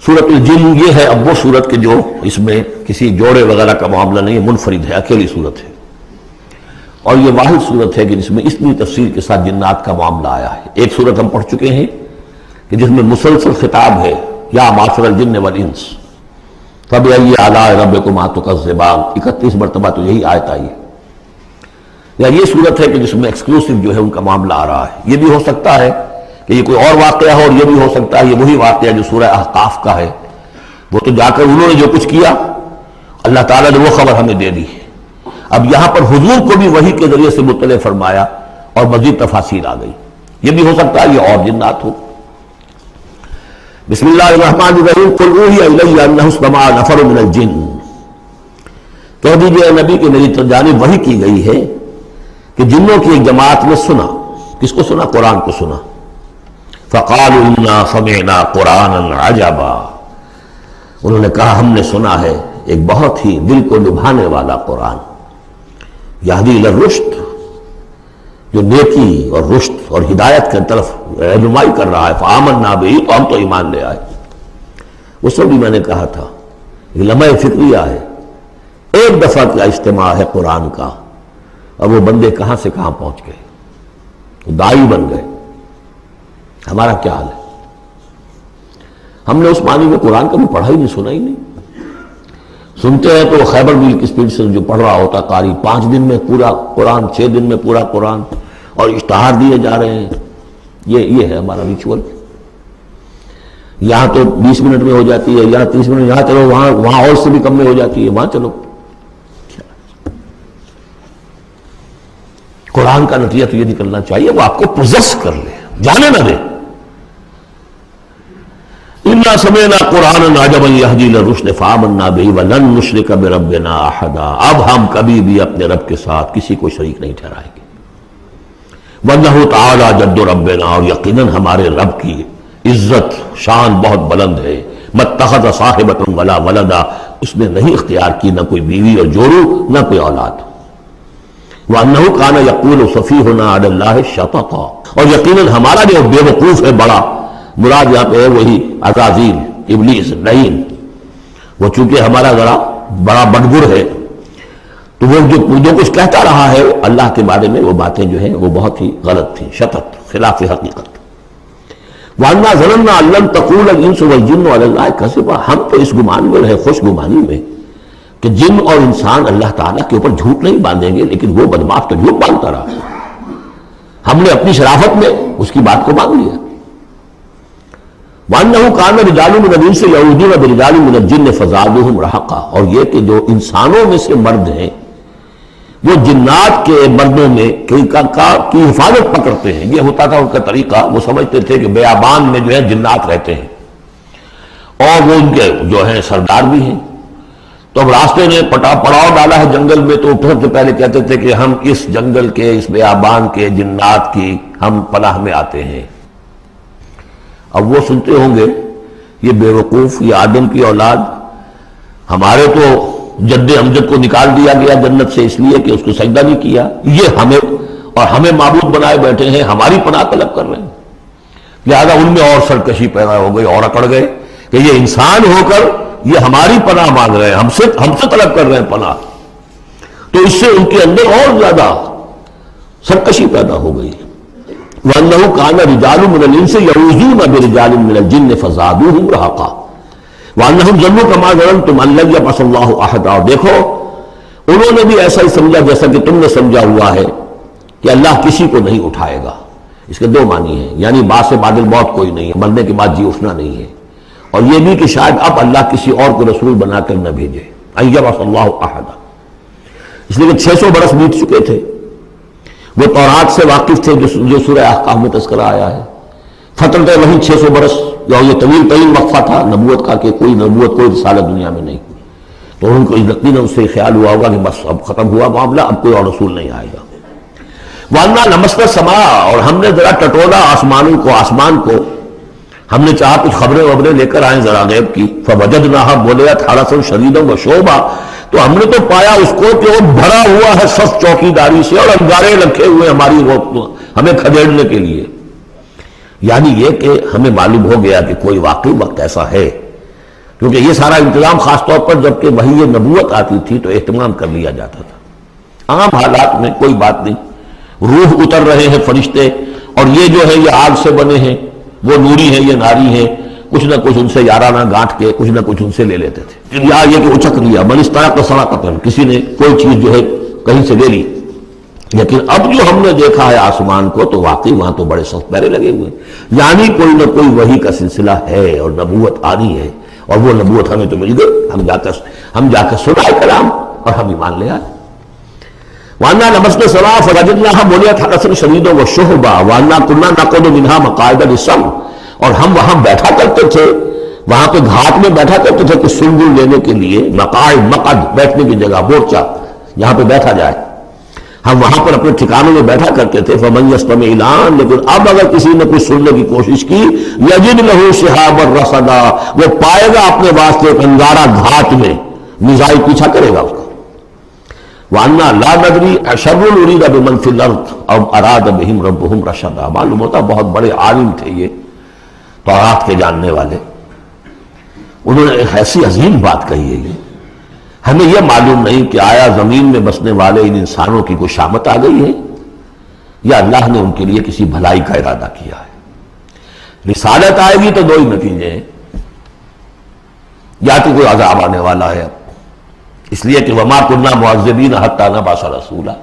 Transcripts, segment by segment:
سورۃ الجن یہ ہے اب وہ سورت کے جو اس میں کسی جوڑے وغیرہ کا معاملہ نہیں ہے، منفرد ہے، اکیلی سورت ہے، اور یہ واحد سورت ہے کہ جس میں اتنی تفصیل کے ساتھ جنات کا معاملہ آیا ہے۔ ایک سورت ہم پڑھ چکے ہیں کہ جس میں مسلسل خطاب ہے، یا معاشر الجن والانس فبأي آلاء ربكما تكذبان، 31 مرتبہ تو یہی آیت آئی ہے۔ یا یہ صورت ہے کہ جس میں ایکسکلوسیو جو ہے ان کا معاملہ آ رہا ہے۔ یہ بھی ہو سکتا ہے کہ یہ کوئی اور واقعہ ہو، اور یہ بھی ہو سکتا ہے یہ وہی واقعہ جو سورہ احقاف کا ہے، وہ تو جا کر انہوں نے جو کچھ کیا اللہ تعالیٰ نے وہ خبر ہمیں دے دی ہے، اب یہاں پر حضور کو بھی وحی کے ذریعے سے مطلع فرمایا اور مزید تفاصیل آ گئی۔ یہ بھی ہو سکتا ہے یہ اور جنات ہو۔ بسم اللہ الرحمن الرحیم، قل اوحی الی انہ استمع نفر من الجن، کہہ دیجئے نبی کہ میری جانب وحی کی گئی ہے کہ جنوں کی ایک جماعت نے سنا۔ کس کو سنا؟ قرآن کو سنا۔ فقالوا انا سمعنا قرآنا عجبا، انہوں نے کہا ہم نے سنا ہے ایک بہت ہی دل کو لبھانے والا قرآن، یہدی الی الرشد، جو نیکی اور رشد اور ہدایت کی طرف رہنمائی کر رہا ہے۔ فآمنا بہ، تو ہم تو ایمان لے آئے۔ اس وقت بھی میں نے کہا تھا یہ لمحہ فکریہ ہے، ایک دفعہ کا اجتماع ہے قرآن کا، اور وہ بندے کہاں سے کہاں پہنچ گئے، داعی بن گئے۔ ہمارا کیا حال ہے؟ ہم نے اس معنی میں قرآن کبھی پڑھا ہی نہیں، سنا ہی نہیں۔ سنتے ہیں تو وہ خیبر میل کی سپیڈ سے جو پڑھ رہا ہوتا قاری، 5 دن میں پورا قرآن، 6 دن میں پورا قرآن، اور اشتہار دیے جا رہے ہیں۔ یہ ہے ہمارا ریچول۔ یہاں تو 20 منٹ میں ہو جاتی ہے، یہاں 30 منٹ، یہاں چلو وہاں اور سے بھی کم میں ہو جاتی ہے، وہاں چلو۔ قرآن کا نتیجہ تو یہ نکلنا چاہیے وہ آپ کو پوزیس کر لے، جانے نہ دے۔ اِنَّا سَمِعْنَا قُرْآنًا عَجَبًا يَهْدِي إِلَى الرُّشْدِ فَآمَنَّا بِهِ وَلَن نُّشْرِكَ بِرَبِّنَا أَحَدًا، اب ہم کبھی بھی اپنے رب کے ساتھ کسی کو شریک نہیں ٹھہرائیں گے۔ وَإِنَّهُ تَعَالَىٰ جَدُّ رَبِّنَا، اور یقیناً ہمارے رب کی عزت شان بہت بلند ہے۔ مَا اتَّخَذَ صَاحِبَةً وَلَا وَلَدًا، اس نے نہیں اختیار کی نہ کوئی بیوی اور جوڑو نہ کوئی اولاد۔ وَأَنَّهُ كَانَ يَقُولُ سَفِيهُنَا عَلَى اللَّهِ شَطَطًا، اور یقیناً ہمارا جو بے وقوف ہے بڑا، مراد یہاں پہ ہے وہی عزازیل، ابلیس، لعین، وہ چونکہ ہمارا ذرا بڑا بدگر ہے، تو وہ جو کچھ کہتا رہا ہے اللہ کے بارے میں، وہ باتیں جو ہیں وہ بہت ہی غلط تھیں، شطط، خلاف حقیقت۔ وَأَنَّا ظَنَنَّا أَن لَّن تَقُولَ الْإِنسُ وَالْجِنُّ عَلَى اللَّهِ كَذِبًا، ہم تو اس گمان میں رہے، خوش گمانی میں، کہ جن اور انسان اللہ تعالیٰ کے اوپر جھوٹ نہیں باندھیں گے، لیکن وہ بدماش تو جھوٹ باندھتا رہا۔ ہم نے اپنی شرافت میں اس کی بات کو مان لیا۔ وَأَنَّهُ كَانَ رِجَالٌ مِّنَ الْإِنسِ يَعُوذُونَ بِرِجَالٍ مِّنَ الْجِنِّ فَزَادُوهُمْ رَهَقًا، اور یہ کہ جو انسانوں میں سے مرد ہیں وہ جنات کے مردوں میں کی حفاظت پکڑتے ہیں۔ یہ ہوتا تھا ان کا طریقہ، وہ سمجھتے تھے کہ بیابان میں جو ہے جنات رہتے ہیں اور وہ ان کے جو ہیں سردار بھی ہیں، تو اب راستے نے پڑاؤ ڈالا ہے جنگل میں، تو سب سے پہلے کہتے تھے کہ ہم اس جنگل کے، اس بیابان کے جنات کی ہم پناہ میں آتے ہیں۔ اب وہ سنتے ہوں گے یہ بے وقوف، یہ آدم کی اولاد، ہمارے تو جد امجد کو نکال دیا گیا جنت سے اس لیے کہ اس کو سجدہ نہیں کیا، یہ ہمیں معبود بنائے بیٹھے ہیں، ہماری پناہ طلب کر رہے ہیں۔ لہذا ان میں اور سرکشی پیدا ہو گئی اور اکڑ گئے کہ یہ انسان ہو کر یہ ہماری پناہ مانگ رہے ہیں، ہم سے طلب کر رہے ہیں پناہ، تو اس سے ان کے اندر اور زیادہ سرکشی پیدا ہو گئی۔ وَأَنَّهُ كَانَ رِجَالٌ مِّنَ الْإِنسِ يَعُوذُونَ بِرِجَالٍ مِّنَ الْجِنِّ فَزَادُوهُمْ رَهَقًا وَأَنَّهُمْ ظَنُّوا كَمَا ظَنَنتُمْ أَن لَّن يَبْعَثَ اللَّهُ أَحَدًا، اور دیکھو انہوں نے بھی ایسا ہی سمجھا جیسا کہ تم نے سمجھا ہوا ہے کہ اللہ کسی کو نہیں اٹھائے گا۔ اس کے 2 معنی ہیں، یعنی بعد سے بعد الموت کوئی نہیں ہے، مرنے کے بعد جی اٹھنا نہیں ہے، اور یہ بھی کہ شاید اب اللہ کسی اور کو رسول بنا کر نہ بھیجے، أن يبعث الله أحدا، اس لیے کہ 600 برس بیت چکے تھے، وہ تورات سے واقف تھے جو سورہ احقاف میں تذکرہ آیا ہے، فترت وہی 600 برس، اور یہ طویل ترین وقفہ تھا نبوت کا کہ کوئی نبوت کوئی رسالت دنیا میں نہیں، تو ان کو یقیناً اس سے خیال ہوا ہوگا کہ بس اب ختم ہوا معاملہ، اب کوئی اور رسول نہیں آئے گا۔ وَأَنَّا لَمَسْنَا السَّمَاءَ، اور ہم نے ذرا ٹٹولا آسمان کو، ہم نے چاہا کچھ خبریں لے کر آئیں ذرا غیب کی، فَوَجَدْنَاهَا مُلِئَتْ حَرَسًا شَدِيدًا وَشُعُبًا، تو ہم نے تو پایا اس کو کہ وہ بھرا ہوا ہے سخت چوکیداری سے، اور انگارے رکھے ہوئے ہماری وہ ہمیں کھدیڑنے کے لیے۔ یعنی یہ کہ ہمیں معلوم ہو گیا کہ کوئی واقعی وقت ایسا ہے کیونکہ یہ سارا انتظام خاص طور پر جب کہ وحی نبوت آتی تھی تو اہتمام کر لیا جاتا تھا۔ عام حالات میں کوئی بات نہیں، روح اتر رہے ہیں فرشتے، اور یہ جو ہے یہ آگ سے بنے ہیں، وہ نوری ہیں یہ ناری ہیں، کچھ نہ کچھ ان سے یارانہ گانٹھ کے کچھ نہ کچھ ان سے لے لیتے تھے۔ یا یہ کہ اچک لیا، من استرق صراقۃ، کسی نے کوئی چیز جو ہے کہیں سے لے لی۔ لیکن اب جو ہم نے دیکھا ہے آسمان کو تو واقعی وہاں تو بڑے سخت پہرے لگے ہوئے ہیں، یعنی کوئی نہ کوئی وحی کا سلسلہ ہے اور نبوت آنی ہے، اور وہ نبوت ہمیں تو مل گئی، ہم جا کر سنا کلام اور ہم ایمان لے آئے۔ وَأَنَّا لَمَسْنَا السَّمَاءَ فَوَجَدْنَاهَا مُلِئَتْ حَرَسًا شَدِيدًا وَشُهُبًا وَأَنَّا كُنَّا نَقْعُدُ مِنْهَا مَقَاعِدَ لِلسَّمْعِ، اور ہم وہاں بیٹھا کرتے تھے، وہاں پہ گھاٹ میں بیٹھا کرتے تھے کچھ سن لینے کے لیے، مقاعد مقعد بیٹھنے کی جگہ، مورچہ یہاں پہ بیٹھا جائے، ہم وہاں پر اپنے ٹھکانوں میں بیٹھا کرتے تھے۔ فَمَنْ يَسْتَمِعِ الْآنَ، لیکن اب اگر کسی نے کچھ سننے کی کوشش کی، يَجِدْ لَهُ شِهَابًا رَصَدًا، وہ پائے گا اپنے واسطے ایک انگارہ گھاٹ میں، میزائل پیچھا کرے گا اس کا۔ وَأَنَّا لَا نَدْرِي أَشَرٌّ أُرِيدَ بِمَنْ فِي الْأَرْضِ أَمْ أَرَادَ بِهِمْ رَبُّهُمْ رَشَدًا، معلوم ہوتا بہت بڑے عالم تھے یہ تورات کے جاننے والے، انہوں نے ایک ایسی عظیم بات کہی ہے یہ، ہمیں یہ معلوم نہیں کہ آیا زمین میں بسنے والے ان انسانوں کی کوئی شامت آ گئی ہے یا اللہ نے ان کے لیے کسی بھلائی کا ارادہ کیا ہے۔ رسالت آئے گی تو دو ہی نتیجے ہیں، یا تو کوئی عذاب آنے والا ہے، اس لیے کہ وما كنا معذبین حتی نبعث رسولا،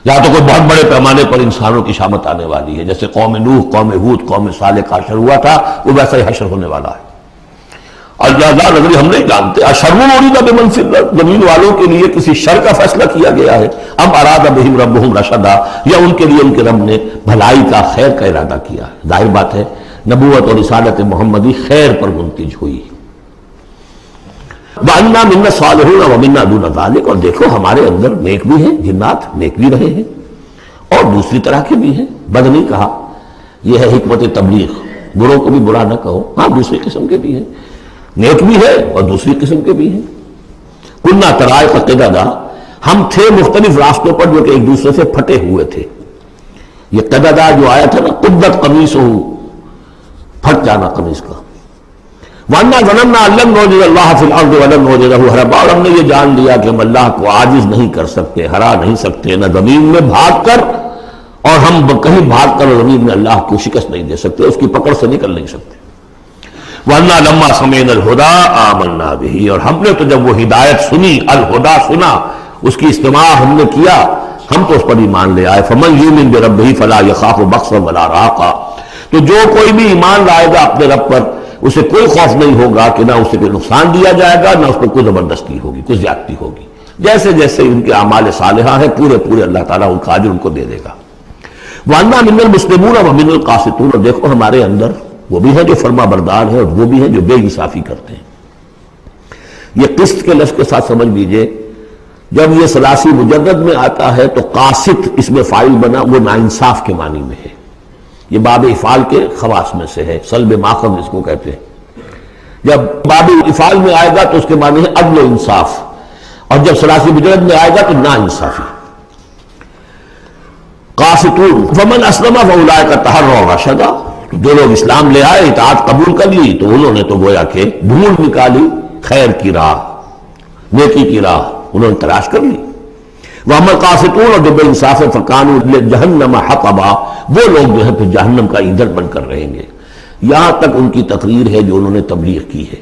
یا تو کوئی بہت بڑے پیمانے پر انسانوں کی شامت آنے والی ہے، جیسے قوم نوح، قوم ہود، قوم صالح کا حشر ہوا تھا، وہ ویسا ہی حشر ہونے والا ہے۔ اللہ نظری ہم نہیں جانتے، اشر اُرِیدَ بِمَنْ فِی الْأَرْضِ، زمین والوں کے لیے کسی شر کا فیصلہ کیا گیا ہے، ام اراد بہم ربہم رشدا، یا ان کے لیے ان کے رب نے بھلائی کا خیر کا ارادہ کیا ہے۔ ظاہر بات ہے نبوت اور رسالت محمدی خیر پر منتج ہوئی۔ وَأَنَّا مِنَّا الصَّالِحُونَ وَمِنَّا دُونَ ذَلِكَ، اور دیکھو ہمارے اندر نیک بھی ہیں، جنات نیک بھی رہے ہیں اور دوسری طرح کے بھی ہیں، بد نہیں کہا، یہ ہے حکمت تبلیغ، بروں کو بھی برا نہ کہو، ہاں دوسری قسم کے بھی ہیں، نیک بھی ہے اور دوسری قسم کے بھی ہیں۔ کُنَّا طَرَائِقَ قِدَدًا، ہم تھے مختلف راستوں پر جو کہ ایک دوسرے سے پھٹے ہوئے تھے۔ یہ قددا جو آیا تھا نا، قدت قمیصہ، پھٹ جانا قمیص کا۔ وَأَنَّا ظَنَنَّا أَن لَّن نُعْجِزَ اللَّهَ فِي الْأَرْضِ وَلَن نُعْجِزَهُ هَرَبًا، اور ہم نے یہ جان لیا کہ ہم اللہ کو عاجز نہیں کر سکتے، ہرا نہیں سکتے، نہ زمین میں بھاگ کر، اور ہم کہیں بھاگ کر زمین میں اللہ کو شکست نہیں دے سکتے، اس کی پکڑ سے نکل نہیں سکتے۔ وَأَنَّا لَمَّا سَمِعْنَا الْهُدَىٰ آمَنَّا بِهِ، اور ہم نے تو جب وہ ہدایت سنی، الہدا سنا، اس کی استماع ہم نے کیا، ہم تو اس پر ایمان لے آئے۔ فَمَن يُؤْمِن بِرَبِّهِ فَلَا يَخَافُ بَخْسًا وَلَا رَهَقًا، تو جو کوئی بھی ایمان لائے گا اپنے رب پر، اسے کوئی خوف نہیں ہوگا کہ نہ اسے کوئی نقصان دیا جائے گا، نہ اس پر کوئی زبردستی ہوگی، کوئی زیادتی ہوگی، جیسے جیسے ان کے اعمال صالحہ ہیں پورے پورے اللہ تعالیٰ ان کا اجر ان کو دے دے گا۔ وَأَنَّا مِنَّا الْمُسْلِمُونَ وَمِنَّا الْقَاسِطُونَ، اور دیکھو ہمارے اندر وہ بھی ہیں جو فرما بردار ہیں اور وہ بھی ہیں جو بے انصافی کرتے ہیں۔ یہ قسط کے لفظ کے ساتھ سمجھ لیجئے، جب یہ ثلاثی مجرد میں آتا ہے تو قاسط اس میں فاعل بنا، وہ ناانصاف کے معنی میں ہے، یہ باب افعال کے خواص میں سے ہے، سلب ماخذ اس کو کہتے ہیں۔ جب باب افعال میں آئے گا تو اس کے معنی ہے عدل و انصاف، اور جب ثلاثی مجرد میں آئے گا تو ناانصافی۔ قاسطون فمن اسلم فاولئک تحروا رشدا، جو لوگ اسلام لے آئے، اطاعت قبول کر لی، تو انہوں نے تو گویا کہ ڈھونڈ نکالی خیر کی راہ، نیکی کی راہ انہوں نے تلاش کر لی۔ وَأَمَّا الْقَاسِطُونَ، اور جو بے انصاف فَكَانُوا لِجَهَنَّمَ حَطَبًا، وہ لوگ جو ہے پھر جہنم کا ایندھن بن کر رہیں گے۔ یہاں تک ان کی تقریر ہے جو انہوں نے تبلیغ کی ہے۔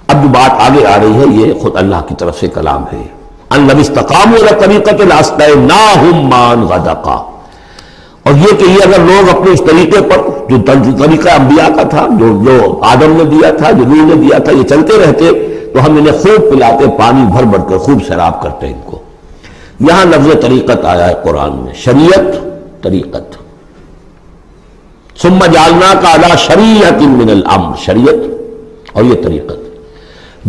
اب جو بات آگے آ رہی ہے یہ خود اللہ کی طرف سے کلام ہے۔ أَن لَّوِ اسْتَقَامُوا عَلَى الطَّرِيقَةِ لَأَسْقَيْنَاهُم مَّاءً غَدَقًا، اور یہ کہ یہ اگر لوگ اپنے اس طریقے پر جو طریقہ انبیاء کا تھا، جو آدم نے دیا تھا، جو نوح نے دیا تھا، یہ چلتے رہتے تو ہم انہیں خوب پلاتے، پانی بھر بھر کر خوب سیراب کرتے ان کو۔ یہاں لفظ طریقت آیا ہے قرآن میں، شریعت، طریقت۔ ثم جعلناک علی شریعۃ من الامر، شریعت اور یہ طریقت،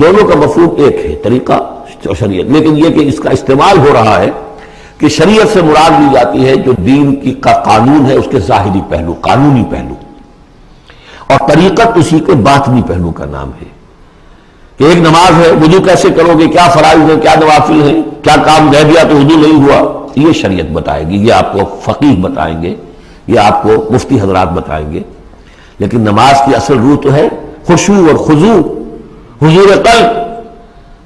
دونوں کا مفہوم ایک ہے، طریقہ اور شریعت، لیکن یہ کہ اس کا استعمال ہو رہا ہے کہ شریعت سے مراد لی جاتی ہے جو دین کی کا قانون ہے، اس کے ظاہری پہلو، قانونی پہلو، اور طریقت اسی کے باطنی پہلو کا نام ہے کہ ایک نماز ہے، وضو کیسے کرو گے، کیا فرائض ہیں، کیا نوافل ہیں، کیا کام رہ گیا تو وضو نہیں ہوا، یہ شریعت بتائے گی، یہ آپ کو فقیہ بتائیں گے، یہ آپ کو مفتی حضرات بتائیں گے، لیکن نماز کی اصل روح تو ہے خشوع اور خضوع، حضور قلب،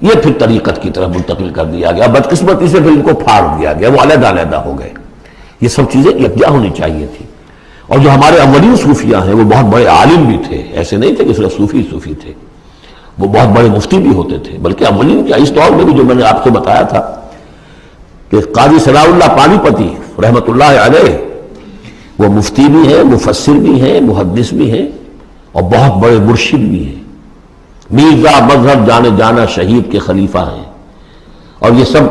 یہ پھر طریقت کی طرف منتقل کر دیا گیا. بدقسمتی سے پھر ان کو پھاڑ دیا گیا، وہ علیحدہ علیحدہ ہو گئے. یہ سب چیزیں یکجا ہونی چاہیے تھی. اور جو ہمارے اولین صوفیاء ہیں وہ بہت بڑے عالم بھی تھے، ایسے نہیں تھے کہ صرف صوفی تھے، وہ بہت بڑے مفتی بھی ہوتے تھے. بلکہ اولین کیا، اس دور میں بھی جو میں نے آپ کو بتایا تھا کہ قاضی ثناء اللہ پانی پتی رحمۃ اللہ علیہ، وہ مفتی بھی ہیں، مفسر بھی ہیں، محدث بھی ہیں، اور بہت بڑے مرشد بھی ہیں. میرزا مذہب جانے جانا شہید کے خلیفہ ہیں. اور یہ سب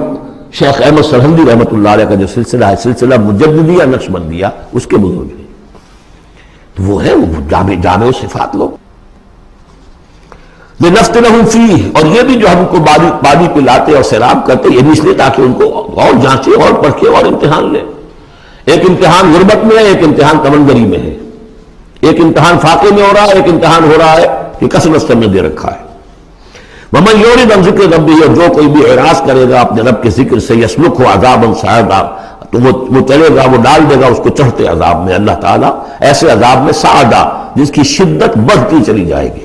شیخ احمد سرہندی رحمۃ اللہ علیہ کا جو سلسلہ ہے، سلسلہ مجددیہ نقشبندیہ، اس کے بزرگ ہیں. تو وہ ہیں وہ جامع صفات لوگ. لنفتنہم فیہ، اور یہ بھی جو ہم کو پانی پلاتے اور سیراب کرتے، یہ بھی اس لیے تاکہ ان کو اور جانچے اور پرکھے اور امتحان لیں. ایک امتحان غربت میں ہے، ایک امتحان تمنگری میں ہے. ایک امتحان فاقے میں ہو رہا ہے، ایک امتحان ہو رہا ہے کہ کثرت سے ہم نے دے رکھا ہے. وَمَن يُعْرِضْ عَن ذِكْرِ رَبِّهِ، اور جو کوئی بھی اعراض کرے گا اپنے رب کے ذکر سے، يَسْلُكْهُ عَذَابًا صَعَدًا، تو وہ چلے گا، وہ ڈال دے گا اس کو چڑھتے عذاب میں. اللہ تعالیٰ ایسے عذاب میں صعدا، جس کی شدت بڑھتی چلی جائے گی.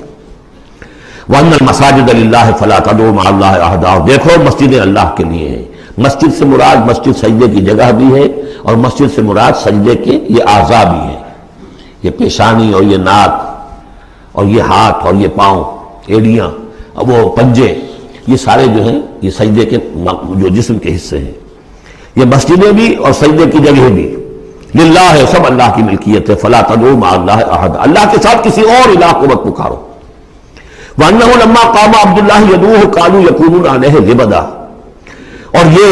وَأَنَّ الْمَسَاجِدَ لِلَّهِ فَلَا تَدْعُوا مَعَ اللَّهِ أَحَدًا، اور دیکھو مسجدیں اللہ کے لیے ہیں. مسجد سے مراد مسجد سجدے کی جگہ بھی ہے، اور مسجد سے مراد سجدے کے یہ اعضاء بھی ہیں. یہ پیشانی اور یہ ناک اور یہ ہاتھ اور یہ پاؤں، ایڑیاں، وہ پنجے، یہ سارے جو ہیں یہ سجدے کے جو جسم کے حصے ہیں. یہ مسجدیں بھی اور سجدے کی جگہ بھی للہ ہے، سب اللہ کی ملکیت ہے. فلا تدعوا مع اللہ احد، اللہ کے ساتھ کسی اور الہ کو مت پکارو. وانہ لما قام عبد اللہ یدعوہ قالوا یکونون علیہ لبدا، اور یہ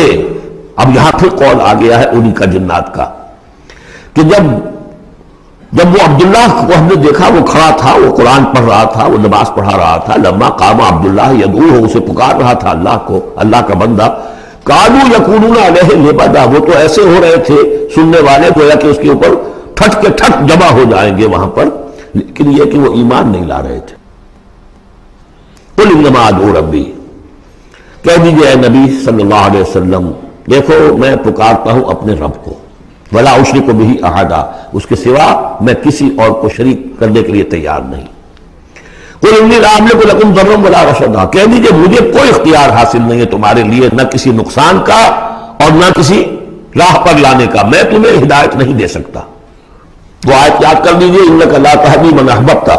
اب یہاں پھر قول آ گیا ہے انہی کا جنات کا کہ جب وہ عبداللہ کو ہم نے دیکھا، وہ کھڑا تھا، وہ قرآن پڑھ رہا تھا، وہ نماز پڑھا رہا تھا. لما قام عبداللہ یدعوہ، اسے پکار رہا تھا اللہ کو، اللہ کا بندہ. قالوا یکونون علیہ لبدا، وہ تو ایسے ہو رہے تھے سننے والے گویا کہ اس کے اوپر ٹھٹ کے ٹھٹ جمع ہو جائیں گے وہاں پر، لیکن یہ کہ وہ ایمان نہیں لا رہے تھے. قل انما ادعو ربی، کہہ دیجئے اے نبی صلی اللہ علیہ وسلم، دیکھو میں پکارتا ہوں اپنے رب کو. ولا اشرک بہ احدا، اس کے سوا میں کسی اور کو شریک کرنے کے لیے تیار نہیں. قل انی لا املک لکم ضرا ولا رشدا، کہہ دیجئے مجھے کوئی اختیار حاصل نہیں ہے تمہارے لیے، نہ کسی نقصان کا اور نہ کسی راہ پر لانے کا، میں تمہیں ہدایت نہیں دے سکتا. وہ آیت یاد کر دیجئے، انک لا تہدی من احببت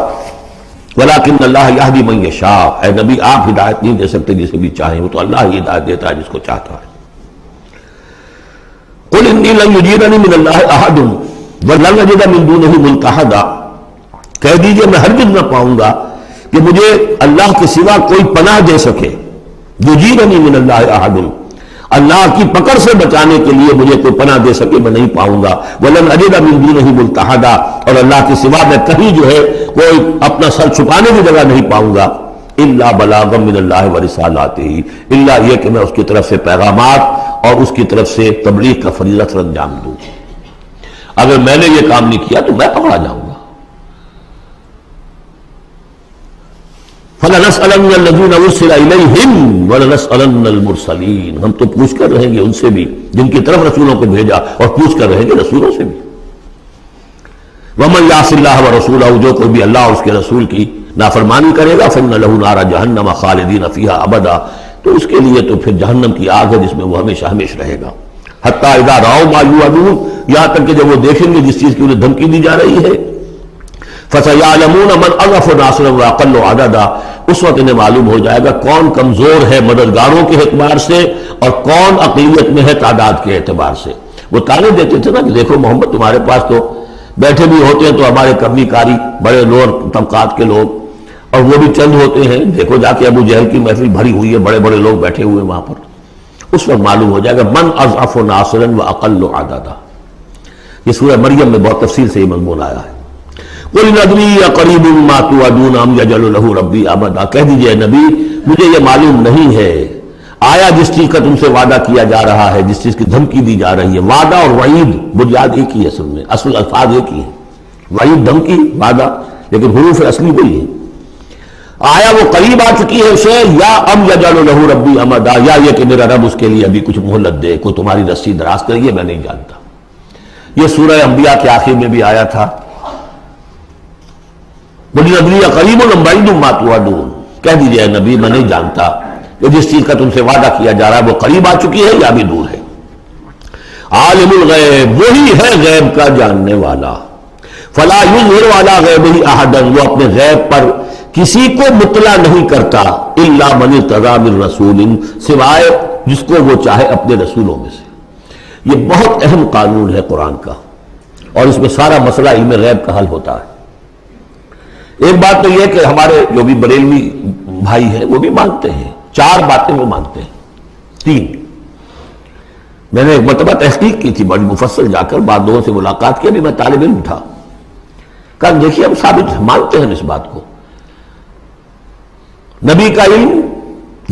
ولکن اللہ یہدی من یشاء، اے نبی آپ ہدایت نہیں دے سکتے جسے بھی چاہیں، وہ تو اللہ ہی ہدایت دیتا ہے جس کو چاہتا ہے. قل انی لن یجیرنی من اللہ احد ولن اجد من دونہ ملتحدا، کہہ دیجئے میں ہرگز نہ پاؤں گا کہ مجھے اللہ کے سوا کوئی پناہ دے سکے. یجیرنی من اللہ احد، اللہ کی پکڑ سے بچانے کے لیے مجھے کوئی پناہ دے سکے میں نہیں پاؤں گا. ولن اجد من دونہ ملتحدا، اور اللہ کے سوا میں کہیں جو ہے کوئی اپنا سر چھپانے کی جگہ نہیں پاؤں گا. الا بلاغا من اللہ ورسالاتہ، الا یہ کہ میں اس کی طرف سے پیغامات اور اس کی طرف سے تبلیغ کا فریضہ سر انجام دوں. اگر میں نے یہ کام نہیں کیا تو میں پکڑا جاؤں گا. فَلَنَسْأَلَنَّ الَّذِينَ أُرْسِلَ إِلَيْهِمْ وَلَنَسْأَلَنَّ الْمُرْسَلِينَ، ہم تو پوچھ کر رہیں گے ان سے بھی جن کی طرف رسولوں کو بھیجا، اور پوچھ کر رہیں گے رسولوں سے بھی. وَمَنْ يَعْصِ اللَّهَ وَرَسُولَهُ، جو کوئی بھی اللہ اور اس کے رسول کی نافرمانی کرے گا، فَإِنَّ لَهُ نَارَ جَهَنَّمَ خَالِدِينَ فِيهَا أَبَدًا، تو اس کے لیے تو پھر جہنم کی آگ ہے جس میں وہ ہمیشہ ہمیشہ رہے گا. حتیٰ اذا رأوا ما یوعدون، یہاں تک کہ جب وہ دیکھیں گے جس چیز کی انہیں دھمکی دی جا رہی ہے. فَسَيَعْلَمُونَ مَنْ أَضْعَفُ نَاصِرًا وَأَقَلُّ عَدَدًا، اس وقت انہیں معلوم ہو جائے گا کون کمزور ہے مددگاروں کے اعتبار سے اور کون اقلیت میں ہے تعداد کے اعتبار سے. وہ تانے دیتے تھے نا کہ دیکھو محمد تمہارے پاس تو بیٹھے بھی ہوتے ہیں تو ہمارے کمی کاری بڑے لوور طبقات کے لوگ، اور وہ بھی چند ہوتے ہیں، دیکھو جا کے ابو جہل کی محفل بھری ہوئی ہے، بڑے بڑے لوگ بیٹھے ہوئے وہاں پر. اس وقت معلوم ہو جائے گا من اضعف ناصرا واقل عددا. یہ سورہ مریم میں بہت تفصیل سے یہ مضمون آیا ہے. قل ندری اقریب ما توعدون ام یجعل له ربی امدا، کہہ دیجئے نبی مجھے یہ معلوم نہیں ہے آیا جس چیز کا تم سے وعدہ کیا جا رہا ہے، جس چیز کی دھمکی دی جا رہی ہے. وعدہ اور وعید بنیاد ایک ہی ہے، اصل میں اصل الفاظ ایک ہی ہیں. وعید دھمکی، وعدہ، لیکن حروف اصلی وہی ہے. آیا وہ قریب آ چکی ہے اسے، یا ام یجعل له ربی امدا، یا یہ کہ میرا رب اس کے لیے ابھی کچھ مہلت دے، کوئی تمہاری رسی دراز کرے، یہ میں نہیں جانتا. یہ سورہ انبیاء کے آخر میں بھی آیا تھا. قل ادری قریب ام بعید ما توعدون، کہہ دیجیے اے نبی میں نہیں جانتا کہ جس چیز کا تم سے وعدہ کیا جا رہا ہے وہ قریب آ چکی ہے یا بھی دور ہے۔ عالم الغیب، وہی ہے غیب کا جاننے والا، فلا یظہر علی غیبہ احدا، وہ اپنے غیب پر کسی کو مطلع نہیں کرتا، الا من ارتضی من رسول، سوائے جس کو وہ چاہے اپنے رسولوں میں سے۔ یہ بہت اہم قانون ہے قرآن کا، اور اس میں سارا مسئلہ علم غیب کا حل ہوتا ہے۔ ایک بات تو یہ کہ ہمارے جو بھی بریلوی بھائی ہیں وہ بھی مانتے ہیں، 4 باتیں وہ مانتے ہیں، 3۔ میں نے ایک مرتبہ تحقیق کی تھی بڑی مفصل، جا کر بعد لوگوں سے ملاقات کی، ابھی میں طالب علم تھا، کہا دیکھیے ہم ثابت مانتے ہیں اس بات کو، نبی کا علم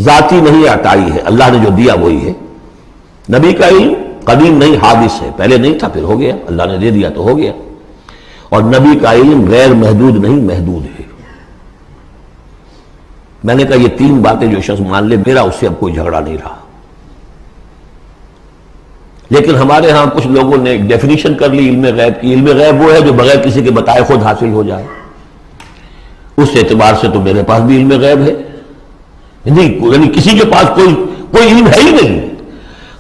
ذاتی نہیں عطائی ہے، اللہ نے جو دیا وہی ہے۔ نبی کا علم قدیم نہیں، حادث ہے، پہلے نہیں تھا پھر ہو گیا، اللہ نے دے دیا تو ہو گیا۔ اور نبی کا علم غیر محدود نہیں، محدود ہے۔ میں نے کہا یہ 3 باتیں جو شخص مان لے، میرا اس سے اب کوئی جھگڑا نہیں رہا۔ لیکن ہمارے ہاں کچھ لوگوں نے ایک ڈیفینیشن کر لی علم غیب کی، علم غیب وہ ہے جو بغیر کسی کے بتائے خود حاصل ہو جائے۔ اس اعتبار سے تو میرے پاس بھی علم غیب ہے، یعنی کسی کے پاس کوئی علم ہے ہی نہیں۔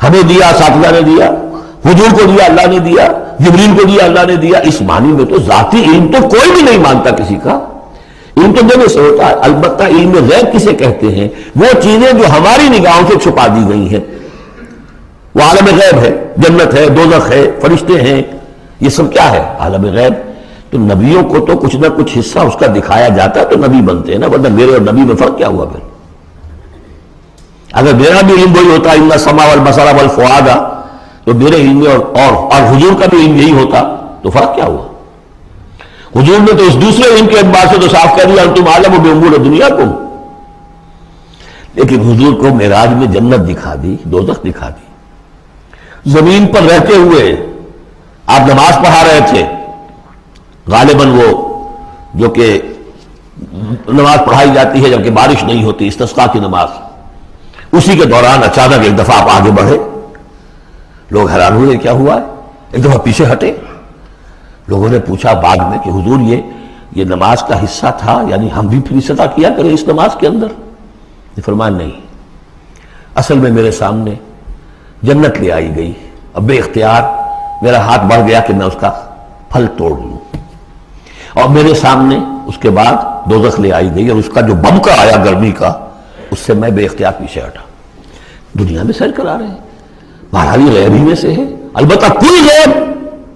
ہمیں دیا اساتذہ نے دیا، حضور کو دیا اللہ نے دیا، جبریل کو دیا اللہ نے دیا، اس معنی میں تو ذاتی علم تو کوئی بھی نہیں مانتا کسی کا، علم تو دینے سے ہوتا ہے۔ البتہ علم غیب کسے کہتے ہیں؟ وہ چیزیں جو ہماری نگاہوں سے چھپا دی گئی ہیں، وہ عالم غیب ہے، جنت ہے، دوزخ ہے، فرشتے ہیں، یہ سب کیا ہے؟ عالم غیب۔ تو نبیوں کو تو کچھ نہ کچھ حصہ اس کا دکھایا جاتا ہے تو نبی بنتے ہیں نا، ورنہ میرے اور نبی میں فرق کیا ہوا پھر؟ اگر میرا بھی علم وہی ہوتا ان السمع والبصر والفؤاد، تو میرے علم میں اور حضور کا بھی علم یہی ہوتا تو فرق کیا ہوا؟ حضور نے تو اس دوسرے علم کے اعتبار سے تو صاف کہہ دیا انتم عالم بامور دنیاکم، لیکن حضور کو معراج میں جنت دکھا دی، دوزخ دکھا دی۔ زمین پر رہتے ہوئے آپ نماز پڑھا رہے تھے، غالباً وہ جو کہ نماز پڑھائی جاتی ہے جبکہ بارش نہیں ہوتی، استسقاء کی نماز، اسی کے دوران اچانک ایک دفعہ آپ آگے بڑھے، لوگ حیران ہوئے کیا ہوا ہے، ایک دفعہ پیچھے ہٹے۔ لوگوں نے پوچھا بعد میں کہ حضور یہ نماز کا حصہ تھا، یعنی ہم بھی پھر صدا کیا کریں اس نماز کے اندر؟ یہ فرمایا نہیں، اصل میں میرے سامنے جنت لے آئی گئی، اب بے اختیار میرا ہاتھ بڑھ گیا کہ میں اس کا پھل توڑ لوں، اور میرے سامنے اس کے بعد دوزخ لے آئی گئی، اور اس کا جو بمکا آیا گرمی کا، اس سے میں بے اختیار پیچھے ہٹا۔ دنیا میں سیر کرا رہے ہیں، بہرحال یہ غیب ہی میں سے ہے۔ البتہ کوئی غیب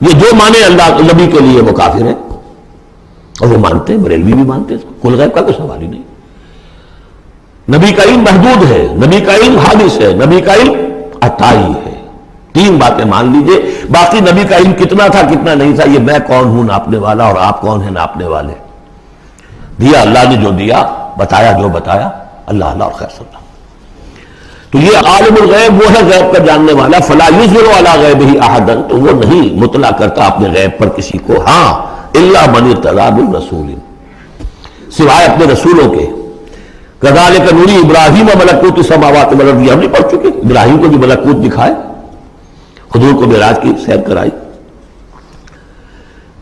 یہ جو مانے اللہ نبی کے لیے وہ کافر ہے، اور وہ مانتے ہیں، بریلوی بھی مانتے ہیں، کل غیب کا کوئی سوال ہی نہیں۔ نبی کا علم محدود ہے، نبی کا علم حادث ہے، نبی کا علم عطائی ہے۔ 3 باتیں مان لیجئے، باقی نبی کا علم کتنا تھا کتنا نہیں تھا یہ میں کون ہوں ناپنے والا، اور آپ کون ہیں ناپنے والے؟ دیا اللہ نے جو دیا، بتایا جو بتایا، اللہ اللہ اور خیر صلی اللہ۔ تو یہ عالم الغیب وہ ہے غیب کا جاننے والا، فلا یظہر علی غیبہ احدا، تو وہ نہیں مطلع کرتا اپنے غیب پر کسی کو، ہاں الا من ارتضی من رسول، سوائے اپنے رسولوں کے۔ کذالک نری ابراہیم ملکوت السماوات والارض، ہم نہیں پڑھ چکے؟ ابراہیم کو جو ملکوت دکھائے، حضور کو معراج کی سیر کرائی۔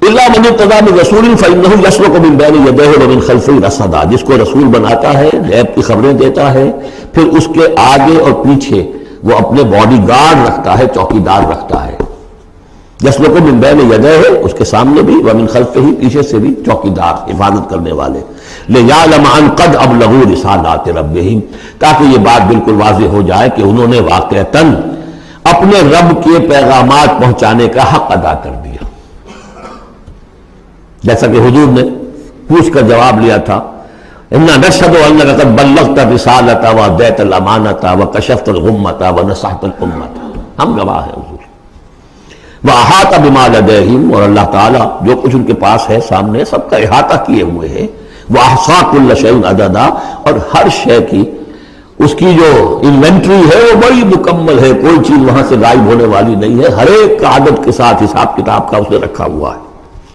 الا من ارتضی من رسول فانہ یسلک من بین یدیہ ومن خلفہ رصدا، جس کو رسول بناتا ہے، غیب کی خبریں دیتا ہے، پھر اس کے آگے اور پیچھے وہ اپنے باڈی گارڈ رکھتا ہے، چوکیدار رکھتا ہے۔ یسلک من بین یدیہ، اس کے سامنے بھی، ومن خلفہ، پیچھے سے بھی چوکیدار، حفاظت کرنے والے۔ لیعلم ان قد ابلغوا رسالات ربہم، تاکہ یہ بات بالکل واضح ہو جائے کہ انہوں نے واقعتاً اپنے رب کے پیغامات پہنچانے کا حق ادا کر دیا، جیسا کہ حضور نے پوچھ کر جواب لیا تھا، انا نشہد انک قد بلغت الرسالۃ وادیت الامانۃ وکشفت الغمۃ ونصحت الامۃ، ہم گواہ ہیں حضور۔ واحاط بما لدیہم، اور اللہ تعالیٰ جو کچھ ان کے پاس ہے سامنے سب کا احاطہ کیے ہوئے ہے۔ واحصا کل شیء عددا، اور ہر شے کی اس کی جو انوینٹری ہے وہ بڑی مکمل ہے، کوئی چیز وہاں سے غائب ہونے والی نہیں ہے، ہر ایک کا عدد کے ساتھ حساب کتاب کا اس نے رکھا ہوا ہے۔